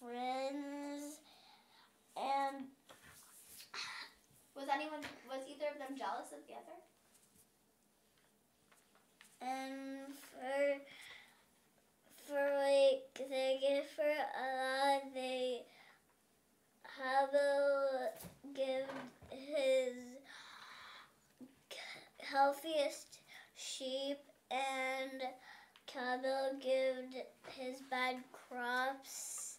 friends, and Was either of them jealous of the other? and for like their gift for Allah, Habil give his healthiest sheep, and Qabil gave his bad crops.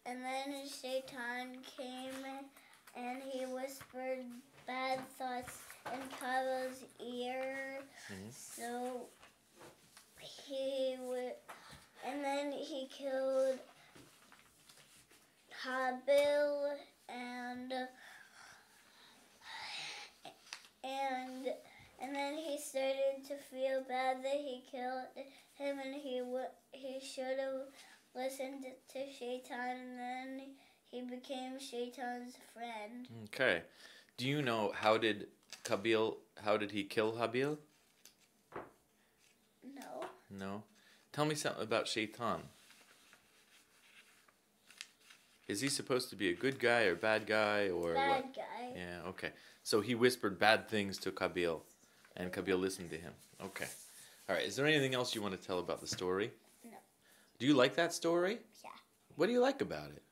And then Shaitan came and he whispered bad thoughts in Qabil's ear. So and then he killed Habil, and then he started to feel bad that he killed him, and he should have listened to Shaitan, and then he became Shaitan's friend. Okay. Do you know how did he kill Habil? No. No. Tell me something about Shaitan. Is he supposed to be a good guy or bad guy or Bad what? guy. Yeah, okay. So he whispered bad things to Qabil, and Qabil listened to him. Okay. All right. Is there anything else you want to tell about the story? No. Do you like that story? Yeah. What do you like about it?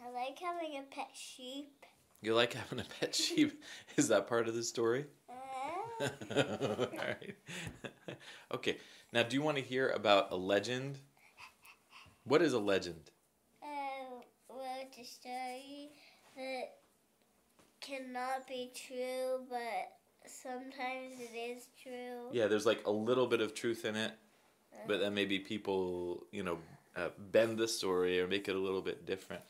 I like having a pet sheep. You like having a pet sheep? Is that part of the story? All right. Okay. Now, do you want to hear about a legend? What is a legend? Well, it's a story that cannot be true, but sometimes it is true. Yeah, there's like a little bit of truth in it, but then maybe people, bend the story or make it a little bit different.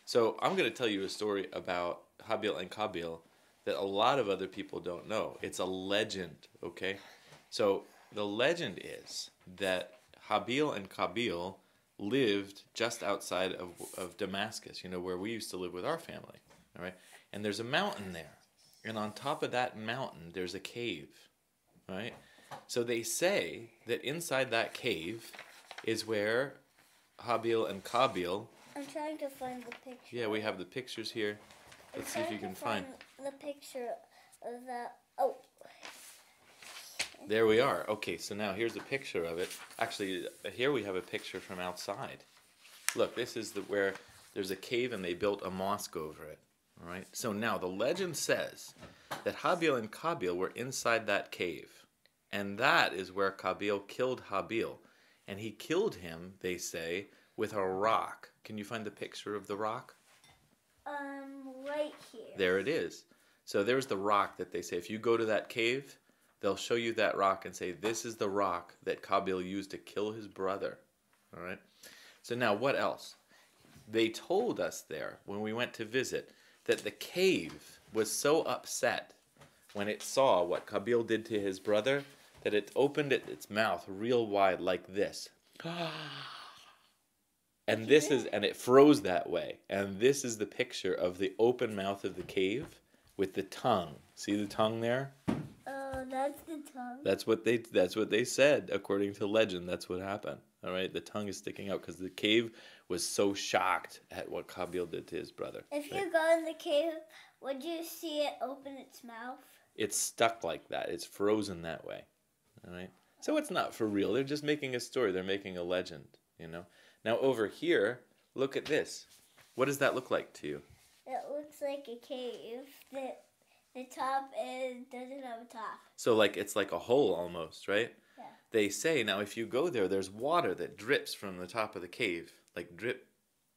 So I'm going to tell you a story about Habil and Qabil that a lot of other people don't know. It's a legend, okay? So the legend is that Habil and Qabil lived just outside of Damascus, where we used to live with our family, all right? And there's a mountain there, and on top of that mountain, there's a cave, right? So they say that inside that cave is where Habil and Qabil... I'm trying to find the picture. Yeah, we have the pictures here. Let's see if you can find the picture of that. Oh. There we are. Okay, so now here's a picture of it. Actually, here we have a picture from outside. Look, this is where there's a cave and they built a mosque over it. All right. So now the legend says that Habil and Qabil were inside that cave, and that is where Qabil killed Habil, and he killed him, they say, with a rock. Can you find the picture of the rock? Right here. There it is. So there's the rock that they say, if you go to that cave, they'll show you that rock and say, this is the rock that Qabil used to kill his brother. All right? So now what else? They told us there, when we went to visit, that the cave was so upset when it saw what Qabil did to his brother that it opened its mouth real wide like this. And it froze that way. And this is the picture of the open mouth of the cave with the tongue. See the tongue there? Oh, that's the tongue. That's what they said, according to legend. That's what happened. All right, the tongue is sticking out because the cave was so shocked at what Qabil did to his brother. If you go in the cave, would you see it open its mouth? It's stuck like that. It's frozen that way. All right. So it's not for real. They're just making a story. They're making a legend. Now over here, look at this. What does that look like to you? It looks like a cave. The top doesn't have a top. So it's like a hole almost, right? Yeah. They say now if you go there's water that drips from the top of the cave, like drip,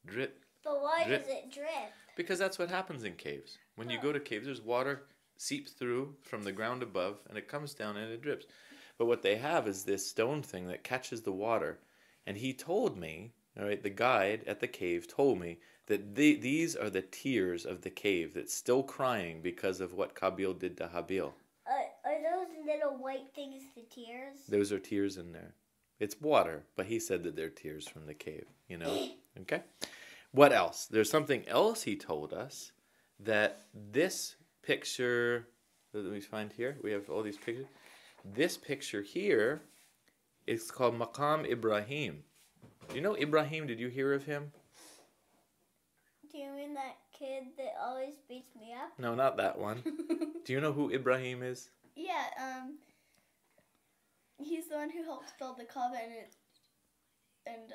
drip. But why drip. does it drip? Because that's what happens in caves. When you go to caves, there's water seeps through from the ground above, and it comes down and it drips. But what they have is this stone thing that catches the water. And he told me, all right, the guide at the cave told me that these are the tears of the cave that's still crying because of what Qabil did to Habil. Are those little white things the tears? Those are tears in there. It's water, but he said that they're tears from the cave, Okay? What else? There's something else he told us, that this picture, let me find here, we have all these pictures. This picture here It's called Maqam Ibrahim. Do you know Ibrahim? Did you hear of him? Do you mean that kid that always beats me up? No, not that one. Do you know who Ibrahim is? Yeah, he's the one who helped build the Kaaba, and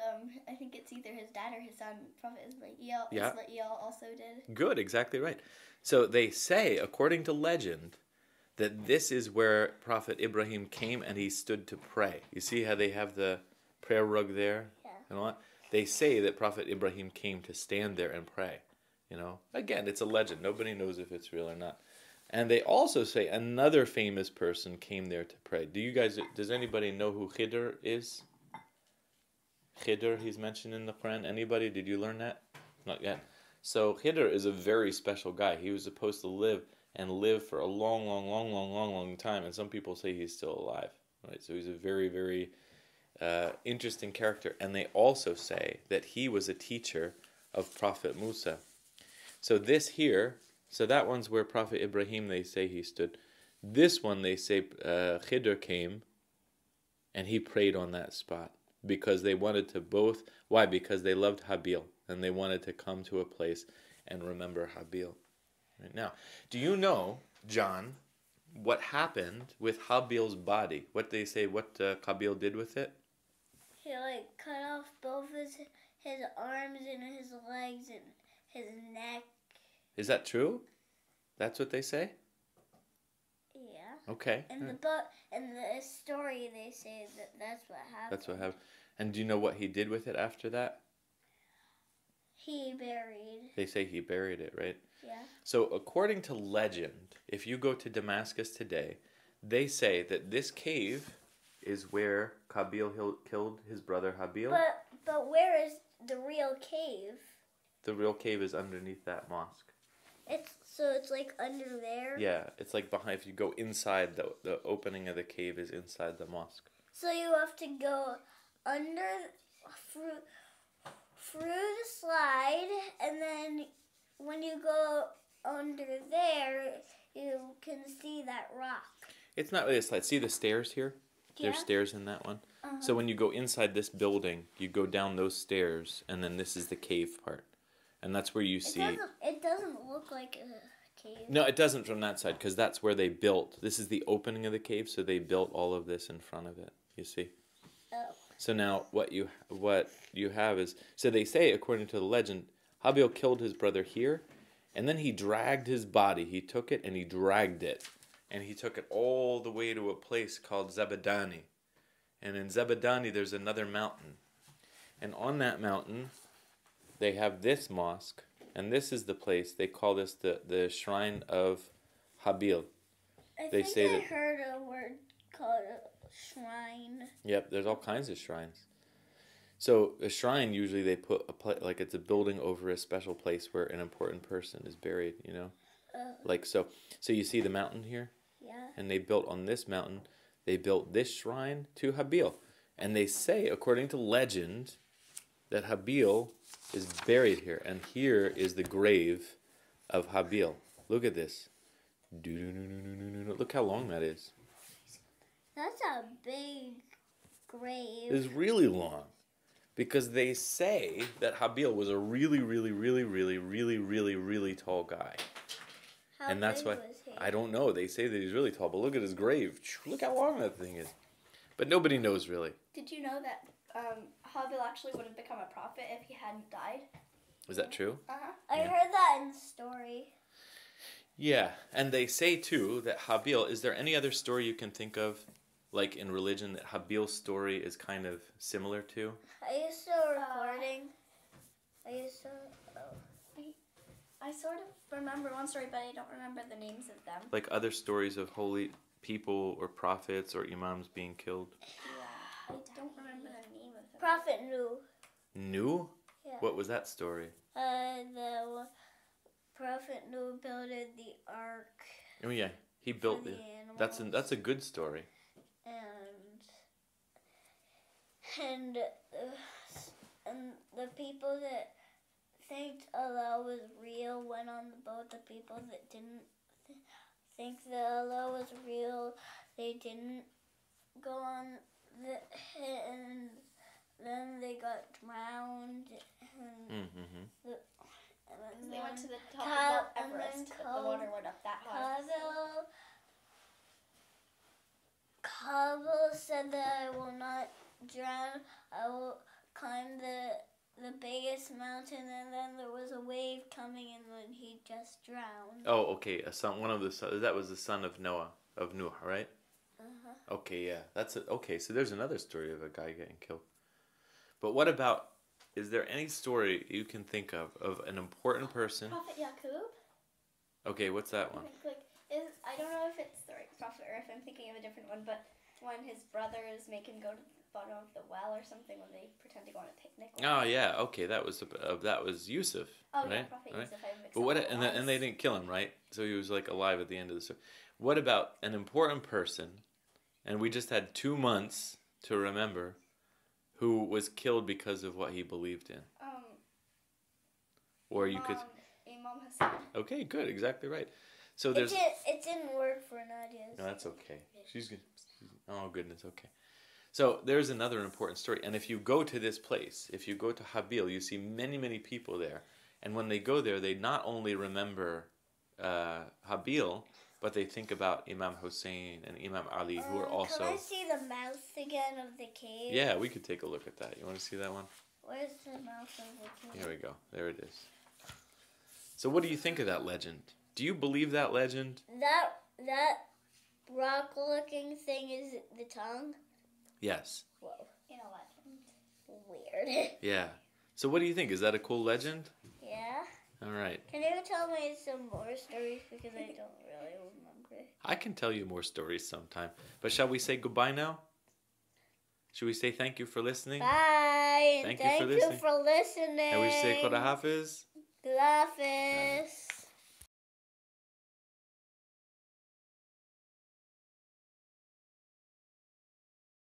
I think it's either his dad or his son, Prophet Ismail. Yeah. Ismail also did. Good, exactly right. So they say, according to legend, that this is where Prophet Ibrahim came and he stood to pray. You see how they have the prayer rug there? Yeah. And all that? They say that Prophet Ibrahim came to stand there and pray. You know, again, it's a legend. Nobody knows if it's real or not. And they also say another famous person came there to pray. Does anybody know who Khidr is? Khidr, he's mentioned in the Quran. Anybody? Did you learn that? Not yet. So Khidr is a very special guy. He was supposed to live for a long time. And some people say he's still alive. Right? So he's a very, very interesting character. And they also say that he was a teacher of Prophet Musa. So this here, so that one's where Prophet Ibrahim, they say he stood. This one, they say Khidr came and he prayed on that spot. Because they wanted to both, why? Because they loved Habil and they wanted to come to a place and remember Habil. Right now, do you know, John, what happened with Habil's body? What they say, what Qabil did with it? He cut off both his arms and his legs and his neck. Is that true? That's what they say? Yeah. Okay. In the book, in the story, they say that's what happened. That's what happened. And do you know what he did with it after that? He buried. They say he buried it, right? Yeah. So according to legend, if you go to Damascus today, they say that this cave is where Qabil killed his brother Habil. But where is the real cave? The real cave is underneath that mosque. It's like under there? Yeah, it's like behind. If you go inside, the opening of the cave is inside the mosque. So you have to go through the slide, and then when you go under there, you can see that rock. It's not really a slide. See the stairs here? Yeah. There's stairs in that one. So when you go inside this building, you go down those stairs, and then this is the cave part. And that's where you see... It doesn't look like a cave. No, it doesn't from that side, because that's where they built. This is the opening of the cave, so they built all of this in front of it, you see? Oh. So now what you have is... So they say, according to the legend, Habil killed his brother here, and then he dragged his body. He took it and he dragged it. And he took it all the way to a place called Zabadani. And in Zabadani, there's another mountain. And on that mountain, they have this mosque. And this is the place, they call this the Shrine of Habil. I heard a word called a shrine. Yep, there's all kinds of shrines. So a shrine, usually they put like it's a building over a special place where an important person is buried, you know? Like so you see the mountain here? Yeah. And they built on this mountain, they built this shrine to Habil. And they say, according to legend, that Habil is buried here. And here is the grave of Habil. Look at this. Look how long that is. That's a big grave. It's really long. Because they say that Habil was a really, really, really, really, really, really, really tall guy. How And that's big why, was he? I don't know. They say that he's really tall, but look at his grave. Look how long that thing is. But nobody knows really. Did you know that Habil actually would have become a prophet if he hadn't died? Is that true? Uh-huh. I Yeah. heard that in the story. Yeah, and they say too that Habil, is there any other story you can think of, like in religion, that Habil's story is kind of similar to? Are you still recording? I sort of remember one story, but I don't remember the names of them. Like other stories of holy people or prophets or imams being killed? Yeah, I don't remember the name of them. Prophet Nuh. Nuh? Yeah. What was that story? The Prophet Nuh builded the ark. Oh yeah, he built the it. animals. That's a good story. And the people that think Allah was real went on the boat. The people that didn't think that Allah was real, they didn't go on the and then they got drowned. And, Mm-hmm. and They went to the top Ka- of Mount and then Everest, but the water went up that high. Qabil said that I will not drown. I will climb the biggest mountain, and then there was a wave coming, and then he just drowned. Oh, okay. A son, one of the sons. That was the son of Noah, of Nuh, right? Okay, yeah. That's it. Okay, so there's another story of a guy getting killed. But what about? Is there any story you can think of an important person? Prophet Yaqub. Okay, what's that one? I don't know if it's the right prophet or if I'm thinking of a different one, but when his brothers make him go to the bottom of the well or something when they pretend to go on a picnic. Oh yeah, okay, that was Yusuf. Oh right? yeah, Prophet Right? Yusuf. I mixed But up what? the And wives. they didn't kill him, right? So he was like alive at the end of the story. What about an important person? And we just had 2 months to remember who was killed because of what he believed in. Or you could. Imam Hassan. Okay, good, exactly right. So there's. It didn't work for Nadia's. No, that's okay. She's good. Oh goodness, okay. So there's another important story, and if you go to this place, if you go to Habil, you see many people there, and when they go there, they not only remember Habil, but they think about Imam Hussein and Imam Ali, who are also. Can I see the mouth again of the cave? Yeah, we could take a look at that. You want to see that one? Where's the mouth of the cave? Here we go. There it is. So what do you think of that legend? Do you believe that legend? That rock-looking thing is the tongue? Yes. Whoa. In a legend. Weird. Yeah. So what do you think? Is that a cool legend? Yeah. All right. Can you tell me some more stories because I don't really remember? I can tell you more stories sometime. But shall we say goodbye now? Should we say thank you for listening? Bye. Thank Thank you for you listening. for listening. And we say Khuda Hafiz. Good Hafiz.